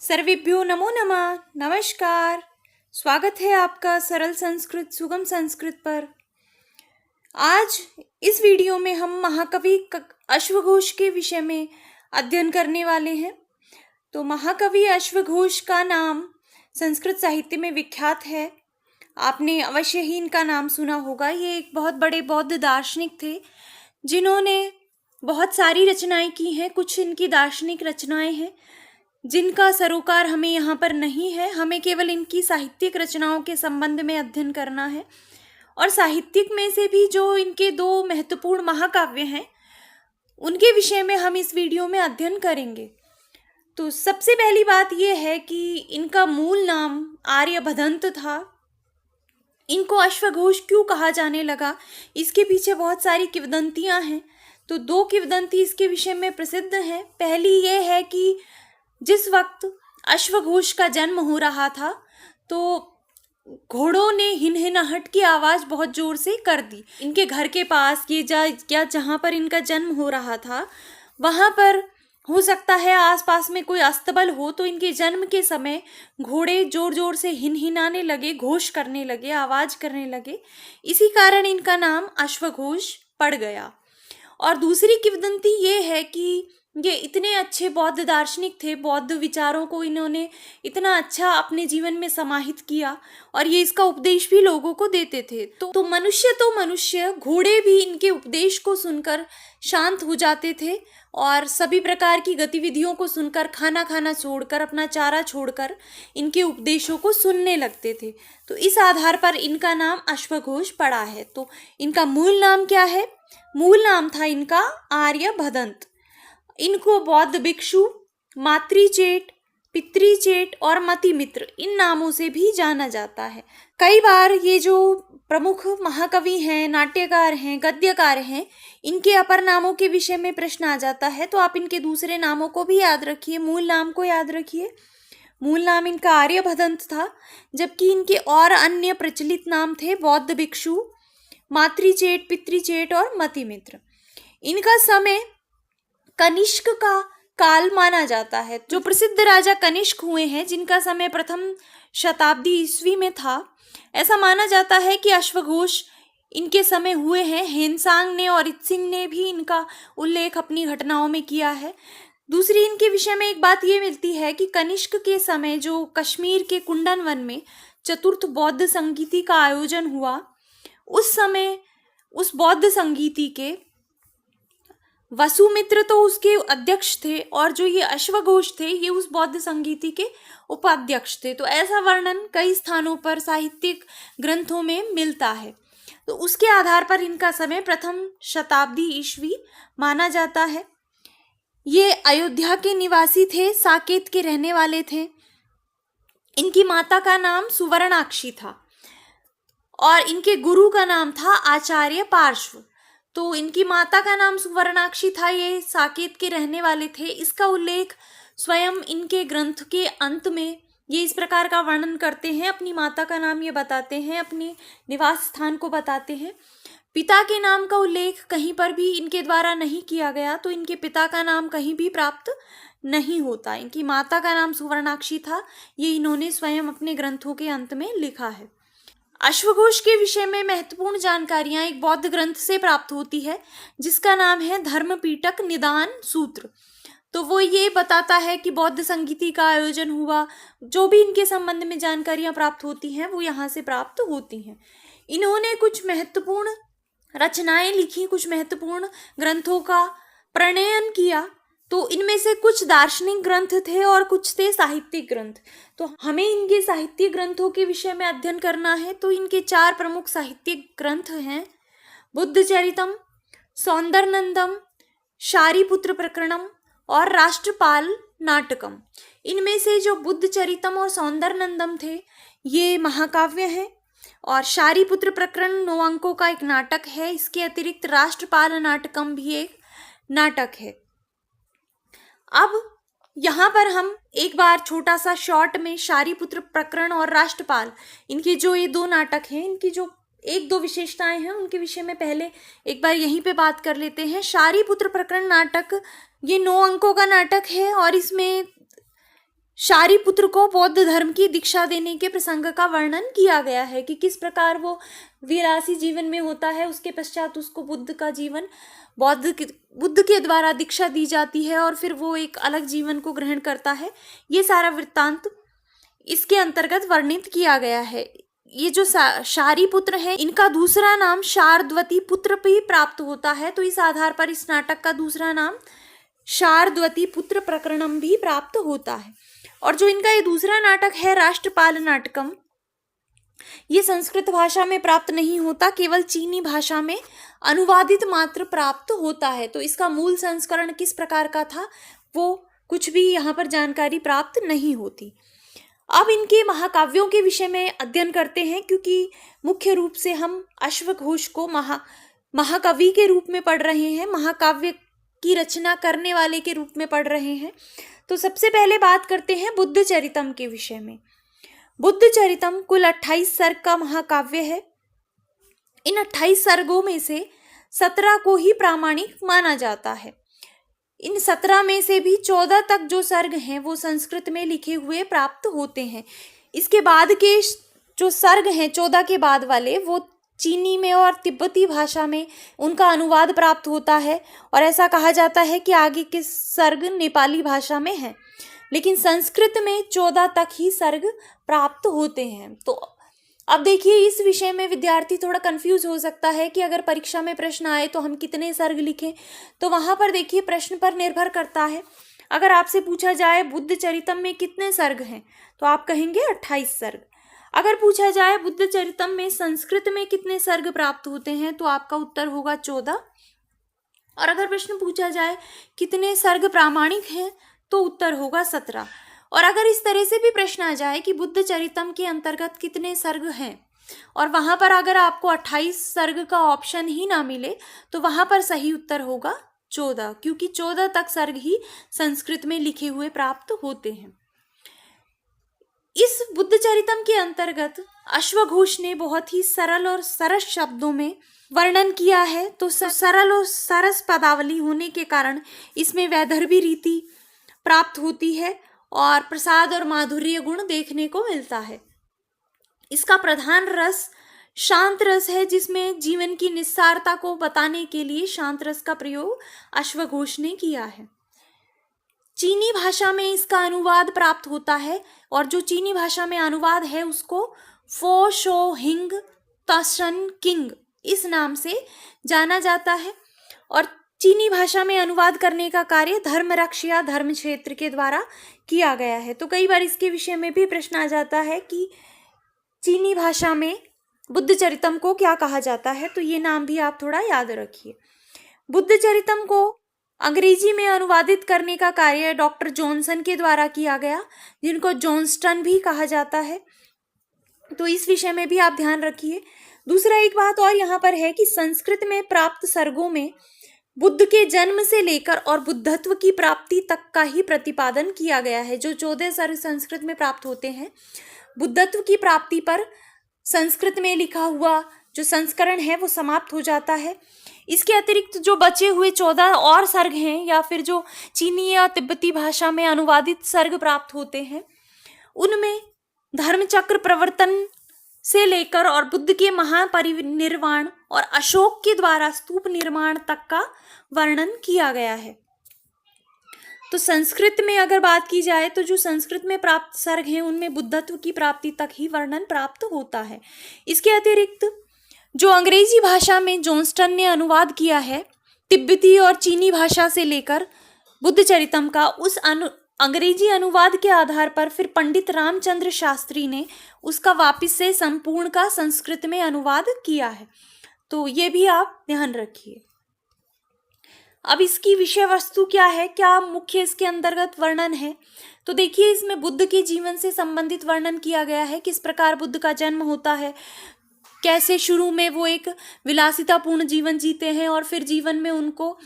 सर्वेभ्यो नमो नमः। नमस्कार। स्वागत है आपका सरल संस्कृत सुगम संस्कृत पर। आज इस वीडियो में हम महाकवि अश्वघोष के विषय में अध्ययन करने वाले हैं। तो महाकवि अश्वघोष का नाम संस्कृत साहित्य में विख्यात है। आपने अवश्य ही इनका नाम सुना होगा। ये एक बहुत बड़े बौद्ध दार्शनिक थे जिन्होंने बहुत सारी रचनाएं की हैं। कुछ इनकी दार्शनिक रचनाएं हैं जिनका सरोकार हमें यहाँ पर नहीं है। हमें केवल इनकी साहित्यिक रचनाओं के संबंध में अध्ययन करना है। और साहित्यिक में से भी जो इनके दो महत्वपूर्ण महाकाव्य हैं उनके विषय में हम इस वीडियो में अध्ययन करेंगे। तो सबसे पहली बात यह है कि इनका मूल नाम आर्यभदंत था। इनको अश्वघोष क्यों कहा जाने लगा, इसके पीछे बहुत सारी किंवदंतियां हैं। तो दो किंवदंती इसके विषय में प्रसिद्ध हैं। पहली ये है कि जिस वक्त अश्वघोष का जन्म हो रहा था तो घोड़ों ने हिनहिनाहट की आवाज़ बहुत ज़ोर से कर दी। इनके घर के पास जहाँ पर इनका जन्म हो रहा था वहाँ पर हो सकता है आसपास में कोई अस्तबल हो, तो इनके जन्म के समय घोड़े जोर जोर से हिनहिनाने लगे, घोष करने लगे, आवाज़ करने लगे। इसी कारण इनका नाम अश्वघोष पड़ गया। और दूसरी किंवदंती ये है कि ये इतने अच्छे बौद्ध दार्शनिक थे, बौद्ध विचारों को इन्होंने इतना अच्छा अपने जीवन में समाहित किया और ये इसका उपदेश भी लोगों को देते थे। तो मनुष्य घोड़े भी इनके उपदेश को सुनकर शांत हो जाते थे और सभी प्रकार की गतिविधियों को सुनकर, खाना खाना छोड़कर, अपना चारा छोड़कर इनके उपदेशों को सुनने लगते थे। तो इस आधार पर इनका नाम अश्वघोष पड़ा है। तो इनका मूल नाम क्या है? मूल नाम था इनका आर्यभदंत। इनको बौद्ध भिक्षु, मातृचेट, पितृचेट और मतिमित्र इन नामों से भी जाना जाता है। कई बार ये जो प्रमुख महाकवि हैं, नाट्यकार हैं, गद्यकार हैं, इनके अपर नामों के विषय में प्रश्न आ जाता है। तो आप इनके दूसरे नामों को भी याद रखिए, मूल नाम को याद रखिए। मूल नाम इनका आर्यभदंत था, जबकि इनके और अन्य प्रचलित नाम थे बौद्ध भिक्षु, मातृचेट, पितृचेट और मतिमित्र। इनका समय कनिष्क का काल माना जाता है। जो प्रसिद्ध राजा कनिष्क हुए हैं, जिनका समय प्रथम शताब्दी ईस्वी में था, ऐसा माना जाता है कि अश्वघोष इनके समय हुए हैं। हेनसांग ने और इत्सिंग ने भी इनका उल्लेख अपनी घटनाओं में किया है। दूसरी इनके विषय में एक बात ये मिलती है कि कनिष्क के समय जो कश्मीर के कुंडन वन में चतुर्थ बौद्ध संगीति का आयोजन हुआ, उस समय उस बौद्ध संगीति के वसुमित्र तो उसके अध्यक्ष थे और जो ये अश्वघोष थे ये उस बौद्ध संगीति के उपाध्यक्ष थे। तो ऐसा वर्णन कई स्थानों पर साहित्यिक ग्रंथों में मिलता है। तो उसके आधार पर इनका समय प्रथम शताब्दी ईस्वी माना जाता है। ये अयोध्या के निवासी थे, साकेत के रहने वाले थे। इनकी माता का नाम सुवर्णाक्षी था और इनके गुरु का नाम था आचार्य पार्श्व। तो इनकी माता का नाम सुवर्णाक्षी था, ये साकेत के रहने वाले थे। इसका उल्लेख स्वयं इनके ग्रंथ के अंत में ये इस प्रकार का वर्णन करते हैं। अपनी माता का नाम ये बताते हैं, अपने निवास स्थान को बताते हैं। पिता के नाम का उल्लेख कहीं पर भी इनके द्वारा नहीं किया गया, तो इनके पिता का नाम कहीं भी प्राप्त नहीं होता। इनकी माता का नाम सुवर्णाक्षी था, ये इन्होंने स्वयं अपने ग्रंथों के अंत में लिखा है। अश्वघोष के विषय में महत्वपूर्ण जानकारियां एक बौद्ध ग्रंथ से प्राप्त होती है जिसका नाम है धर्मपीटक निदान सूत्र। तो वो ये बताता है कि बौद्ध संगीति का आयोजन हुआ। जो भी इनके संबंध में जानकारियां प्राप्त होती हैं वो यहाँ से प्राप्त होती हैं। इन्होंने कुछ महत्वपूर्ण रचनाएं लिखी, कुछ महत्वपूर्ण ग्रंथों का प्रणयन किया। तो इनमें से कुछ दार्शनिक ग्रंथ थे और कुछ थे साहित्यिक ग्रंथ। तो हमें इनके साहित्यिक ग्रंथों के विषय में अध्ययन करना है। तो इनके चार प्रमुख साहित्यिक ग्रंथ हैं: बुद्धचरितम, सौंदरनंदम, शारिपुत्र प्रकरणम और राष्ट्रपाल नाटकम। इनमें से जो बुद्धचरितम और सौंदरनंदम थे ये महाकाव्य हैं और शारिपुत्र प्रकरण 9 अंकों का एक नाटक है। इसके अतिरिक्त राष्ट्रपाल नाटकम भी एक नाटक है। अब यहाँ पर हम एक बार छोटा सा शॉर्ट में शारिपुत्र प्रकरण और राष्ट्रपाल, इनके जो ये दो नाटक हैं, इनकी जो एक दो विशेषताएं हैं उनके विषय में पहले एक बार यहीं पे बात कर लेते हैं। शारिपुत्र प्रकरण नाटक ये 9 अंकों का नाटक है और इसमें शारिपुत्र को बौद्ध धर्म की दीक्षा देने के प्रसंग का वर्णन किया गया है कि किस प्रकार वो विलासी जीवन में होता है, उसके पश्चात उसको बुद्ध का जीवन बुद्ध के द्वारा दीक्षा दी जाती है और फिर वो एक अलग जीवन को ग्रहण करता है। ये सारा वृत्तांत इसके अंतर्गत वर्णित किया गया है। ये जो शारिपुत्र है, इनका दूसरा नाम शार्दवती पुत्र भी प्राप्त होता है, तो इस आधार पर इस नाटक का दूसरा नाम शार्दवती पुत्र प्रकरणम भी प्राप्त होता है। और जो इनका ये दूसरा नाटक है राष्ट्रपाल नाटकम, ये संस्कृत भाषा में प्राप्त नहीं होता, केवल चीनी भाषा में अनुवादित मात्र प्राप्त होता है। तो इसका मूल संस्करण किस प्रकार का था वो कुछ भी यहाँ पर जानकारी प्राप्त नहीं होती। अब इनके महाकाव्यों के विषय में अध्ययन करते हैं, क्योंकि मुख्य रूप से हम अश्वघोष को महाकवि के रूप में पढ़ रहे हैं, महाकाव्य की रचना करने वाले के रूप में पढ़ रहे हैं। तो सबसे पहले बात करते हैं बुद्ध चरितम के विषय में। बुद्ध चरितम कुल 28 सर्ग का महाकाव्य है। इन 28 सर्गों में से 17 को ही प्रामाणिक माना जाता है। इन 17 में से भी 14 तक जो सर्ग हैं वो संस्कृत में लिखे हुए प्राप्त होते हैं। इसके बाद के जो सर्ग हैं 14 के बाद वाले, वो चीनी में और तिब्बती भाषा में उनका अनुवाद प्राप्त होता है, और ऐसा कहा जाता है कि आगे के सर्ग नेपाली भाषा में हैं, लेकिन संस्कृत में 14 तक ही सर्ग प्राप्त होते हैं। तो अब देखिए, इस विषय में विद्यार्थी थोड़ा कंफ्यूज हो सकता है कि अगर परीक्षा में प्रश्न आए तो हम कितने सर्ग लिखें। तो वहाँ पर देखिए, प्रश्न पर निर्भर करता है। अगर आपसे पूछा जाए बुद्ध चरितम में कितने सर्ग हैं, तो आप कहेंगे 28 सर्ग। अगर पूछा जाए बुद्ध चरितम में संस्कृत में कितने सर्ग प्राप्त होते हैं, तो आपका उत्तर होगा 14। और अगर प्रश्न पूछा जाए कितने सर्ग प्रामाणिक हैं, तो उत्तर होगा 17। और अगर इस तरह से भी प्रश्न आ जाए कि बुद्ध चरितम के अंतर्गत कितने सर्ग हैं, और वहां पर अगर आपको 28 सर्ग का ऑप्शन ही ना मिले, तो वहां पर सही उत्तर होगा 14, क्योंकि 14 तक सर्ग ही संस्कृत में लिखे हुए प्राप्त होते हैं। इस बुद्ध चरितम के अंतर्गत अश्वघोष ने बहुत ही सरल और सरस शब्दों में वर्णन किया है। तो सरल और सरस पदावली होने के कारण इसमें वैदर्भी रीति प्राप्त होती है और प्रसाद और माधुर्य गुण देखने को मिलता है। इसका प्रधान रस शांत रस है, जिसमें जीवन की निस्सारता को बताने के लिए शांत रस का प्रयोग अश्वघोष ने किया है। चीनी भाषा में इसका अनुवाद प्राप्त होता है, और जो चीनी भाषा में अनुवाद है उसको फो शो हिंग तशन किंग इस नाम से जाना जाता है। और चीनी भाषा में अनुवाद करने का कार्य धर्मरक्ष या धर्म क्षेत्र के द्वारा किया गया है। तो कई बार इसके विषय में भी प्रश्न आ जाता है कि चीनी भाषा में बुद्ध चरितम को क्या कहा जाता है, तो ये नाम भी आप थोड़ा याद रखिए। बुद्ध चरितम को अंग्रेजी में अनुवादित करने का कार्य डॉक्टर जॉनसन के द्वारा किया गया, जिनको जॉनस्टन भी कहा जाता है। तो इस विषय में भी आप ध्यान रखिए। दूसरा एक बात और यहाँ पर है कि संस्कृत में प्राप्त सर्गों में बुद्ध के जन्म से लेकर और बुद्धत्व की प्राप्ति तक का ही प्रतिपादन किया गया है। जो 14 सर्ग संस्कृत में प्राप्त होते हैं, बुद्धत्व की प्राप्ति पर संस्कृत में लिखा हुआ जो संस्करण है वो समाप्त हो जाता है। इसके अतिरिक्त जो बचे हुए 14 और सर्ग हैं, या फिर जो चीनी या तिब्बती भाषा में अनुवादित सर्ग प्राप्त होते हैं, उनमें धर्मचक्र प्रवर्तन से लेकर और बुद्ध के महापरिनिर्वाण और अशोक के द्वारा स्तूप निर्माण तक का वर्णन किया गया है। तो संस्कृत में अगर बात की जाए तो जो संस्कृत में प्राप्त सर्ग हैं उनमें बुद्धत्व की प्राप्ति तक ही वर्णन प्राप्त होता है। इसके अतिरिक्त जो अंग्रेजी भाषा में जॉनस्टन ने अनुवाद किया है तिब्बती और चीनी भाषा से लेकर बुद्ध चरितम का, उस अंग्रेजी अनुवाद के आधार पर फिर पंडित रामचंद्र शास्त्री ने उसका वापस से संपूर्ण का संस्कृत में अनुवाद किया है। तो ये भी आप ध्यान रखिए। अब इसकी विषय वस्तु क्या है, क्या मुख्य इसके अंतर्गत वर्णन है, तो देखिए इसमें बुद्ध के जीवन से संबंधित वर्णन किया गया है। किस प्रकार बुद्ध का जन्म होता है, कैसे शुरू में वो एक विलासितापूर्ण जीवन जीते हैं और फिर जीवन में उनको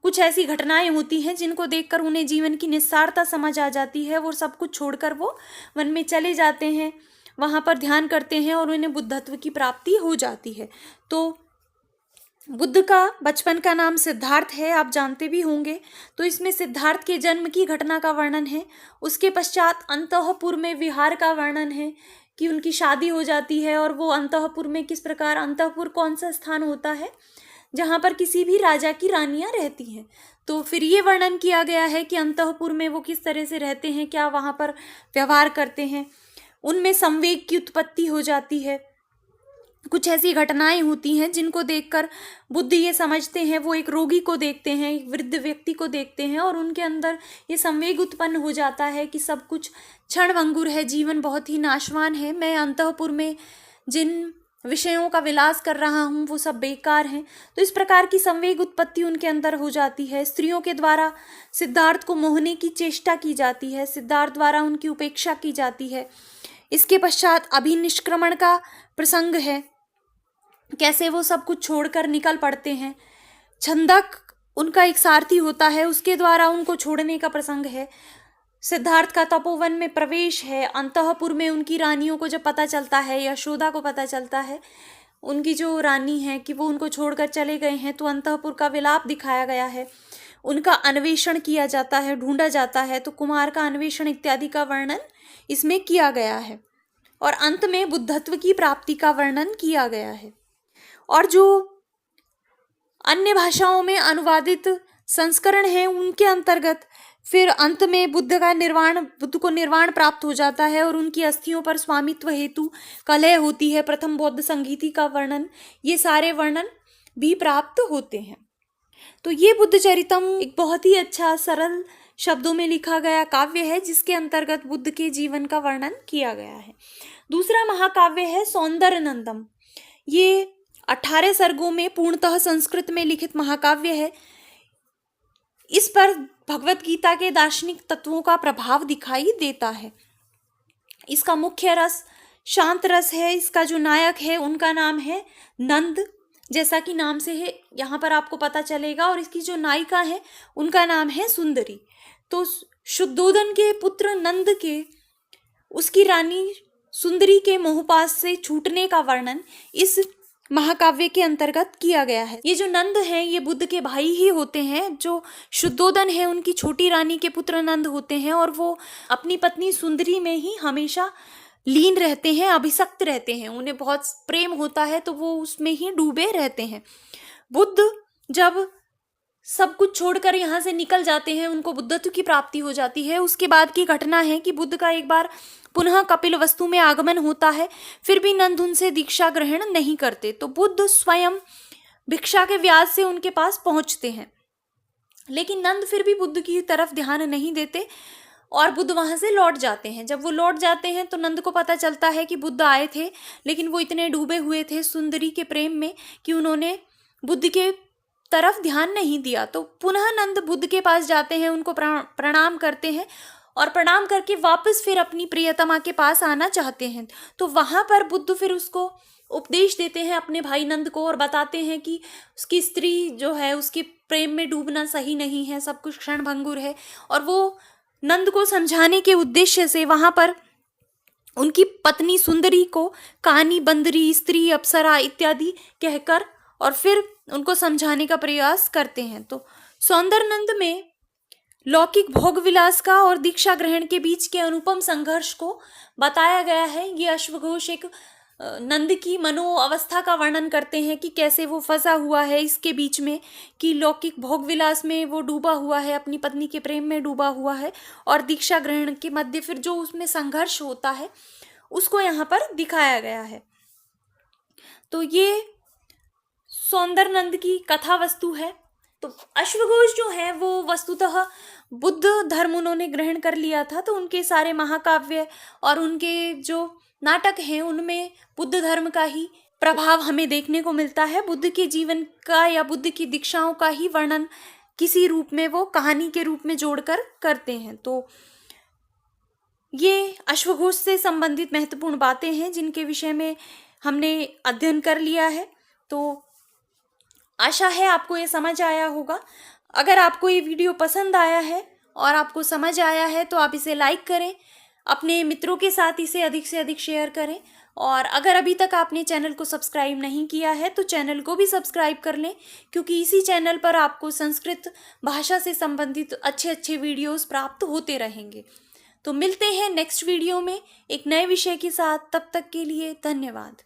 कुछ ऐसी घटनाएं होती हैं जिनको देखकर उन्हें जीवन की निस्सारता समझ आ जाती है। वो सब कुछ छोड़कर वो वन में चले जाते हैं, वहाँ पर ध्यान करते हैं और उन्हें बुद्धत्व की प्राप्ति हो जाती है। तो बुद्ध का बचपन का नाम सिद्धार्थ है, आप जानते भी होंगे। तो इसमें सिद्धार्थ के जन्म की घटना का वर्णन है। उसके पश्चात अंतःपुर में विहार का वर्णन है कि उनकी शादी हो जाती है और वो अंतःपुर में किस प्रकार, अंतःपुर कौन सा स्थान होता है जहाँ पर किसी भी राजा की रानियां रहती हैं। तो फिर ये वर्णन किया गया है कि अंतःपुर में वो किस तरह से रहते हैं, क्या वहाँ पर व्यवहार करते हैं। उनमें संवेग की उत्पत्ति हो जाती है। कुछ ऐसी घटनाएं होती हैं जिनको देखकर बुद्ध ये समझते हैं, वो एक रोगी को देखते हैं, एक वृद्ध व्यक्ति को देखते हैं और उनके अंदर ये संवेग उत्पन्न हो जाता है कि सब कुछ क्षणभंगुर है, जीवन बहुत ही नाशवान है, मैं अंतःपुर में जिन विषयों का विलास कर रहा हूँ वो सब बेकार हैं। तो इस प्रकार की संवेग उत्पत्ति उनके अंदर हो जाती है। स्त्रियों के द्वारा सिद्धार्थ को मोहने की चेष्टा की जाती है, सिद्धार्थ द्वारा उनकी उपेक्षा की जाती है। इसके पश्चात अभिनिष्क्रमण का प्रसंग है, कैसे वो सब कुछ छोड़कर निकल पड़ते हैं। छंदक उनका एक सारथी होता है, उसके द्वारा उनको छोड़ने का प्रसंग है। सिद्धार्थ का तपोवन में प्रवेश है। अंतःपुर में उनकी रानियों को जब पता चलता है, यशोदा को पता चलता है उनकी जो रानी है कि वो उनको छोड़कर चले गए हैं, तो अंतःपुर का विलाप दिखाया गया है। उनका अन्वेषण किया जाता है, ढूंढा जाता है। तो कुमार का अन्वेषण इत्यादि का वर्णन इसमें किया गया है और अंत में बुद्धत्व की प्राप्ति का वर्णन किया गया है। और जो अन्य भाषाओं में अनुवादित संस्करण है उनके अंतर्गत फिर अंत में बुद्ध को निर्वाण प्राप्त हो जाता है और उनकी अस्थियों पर स्वामित्व हेतु कलह होती है। प्रथम बौद्ध संगीति का वर्णन, ये सारे वर्णन भी प्राप्त होते हैं। तो ये बुद्ध चरितम एक बहुत ही अच्छा सरल शब्दों में लिखा गया काव्य है जिसके अंतर्गत बुद्ध के जीवन का वर्णन किया गया है। दूसरा महाकाव्य है सौंदर्य नंदम। ये 18 सर्गों में पूर्णतः संस्कृत में लिखित महाकाव्य है। इस पर भगवत गीता के दार्शनिक तत्वों का प्रभाव दिखाई देता है। इसका मुख्य रस शांत रस है। इसका जो नायक है उनका नाम है नंद, जैसा कि नाम से है यहाँ पर आपको पता चलेगा। और इसकी जो नायिका है उनका नाम है सुंदरी। तो शुद्धोधन के पुत्र नंद के उसकी रानी सुंदरी के मोहपाश से छूटने का वर्णन इस महाकाव्य के अंतर्गत किया गया है। ये जो नंद हैं ये बुद्ध के भाई ही होते हैं। जो शुद्धोधन है उनकी छोटी रानी के पुत्र नंद होते हैं और वो अपनी पत्नी सुंदरी में ही हमेशा लीन रहते हैं, अभिशक्त रहते हैं। उन्हें बहुत प्रेम होता है तो वो उसमें ही डूबे रहते हैं। बुद्ध जब सब कुछ छोड़कर यहाँ से निकल जाते हैं, उनको बुद्धत्व की प्राप्ति हो जाती है। उसके बाद की घटना है कि बुद्ध का एक बार पुनः कपिलवस्तु में आगमन होता है, फिर भी नंद उनसे दीक्षा ग्रहण नहीं करते। तो बुद्ध स्वयं भिक्षा के व्याज से उनके पास पहुंचते हैं, लेकिन नंद फिर भी बुद्ध की तरफ ध्यान नहीं देते और बुद्ध वहां से लौट जाते हैं। जब वो लौट जाते हैं तो नंद को पता चलता है कि बुद्ध आए थे, लेकिन वो इतने डूबे हुए थे सुंदरी के प्रेम में कि उन्होंने बुद्ध के तरफ ध्यान नहीं दिया। तो पुनः नंद बुद्ध के पास जाते हैं, उनको प्रणाम करते हैं और प्रणाम करके वापस फिर अपनी प्रियतमा के पास आना चाहते हैं। तो वहां पर बुद्ध फिर उसको उपदेश देते हैं अपने भाई नंद को और बताते हैं कि उसकी स्त्री जो है उसके प्रेम में डूबना सही नहीं है, सब कुछ क्षणभंगुर है। और वो नंद को समझाने के उद्देश्य से वहां पर उनकी पत्नी सुंदरी को कहानी, बंदरी, स्त्री, अप्सरा इत्यादि कहकर और फिर उनको समझाने का प्रयास करते हैं। तो सौंदर्यनंद में लौकिक भोग विलास का और दीक्षा ग्रहण के बीच के अनुपम संघर्ष को बताया गया है। ये अश्वघोष एक नंद की मनो अवस्था का वर्णन करते हैं कि कैसे वो फंसा हुआ है इसके बीच में, कि लौकिक भोग विलास में वो डूबा हुआ है, अपनी पत्नी के प्रेम में डूबा हुआ है और दीक्षा ग्रहण के मध्य फिर जो उसमें संघर्ष होता है उसको यहाँ पर दिखाया गया है। तो ये सौंदर्यनंद की कथा वस्तु है। तो अश्वघोष जो है वो वस्तुतः बुद्ध धर्म उन्होंने ग्रहण कर लिया था, तो उनके सारे महाकाव्य और उनके जो नाटक हैं उनमें बुद्ध धर्म का ही प्रभाव हमें देखने को मिलता है। बुद्ध के जीवन का या बुद्ध की दीक्षाओं का ही वर्णन किसी रूप में वो कहानी के रूप में जोड़कर करते हैं। तो ये अश्वघोष से संबंधित महत्वपूर्ण बातें हैं जिनके विषय में हमने अध्ययन कर लिया है। तो आशा है आपको ये समझ आया होगा। अगर आपको ये वीडियो पसंद आया है और आपको समझ आया है तो आप इसे लाइक करें, अपने मित्रों के साथ इसे अधिक से अधिक शेयर करें। और अगर अभी तक आपने चैनल को सब्सक्राइब नहीं किया है तो चैनल को भी सब्सक्राइब कर लें, क्योंकि इसी चैनल पर आपको संस्कृत भाषा से संबंधित अच्छे अच्छे वीडियोस प्राप्त होते रहेंगे। तो मिलते हैं नेक्स्ट वीडियो में एक नए विषय के साथ। तब तक के लिए धन्यवाद।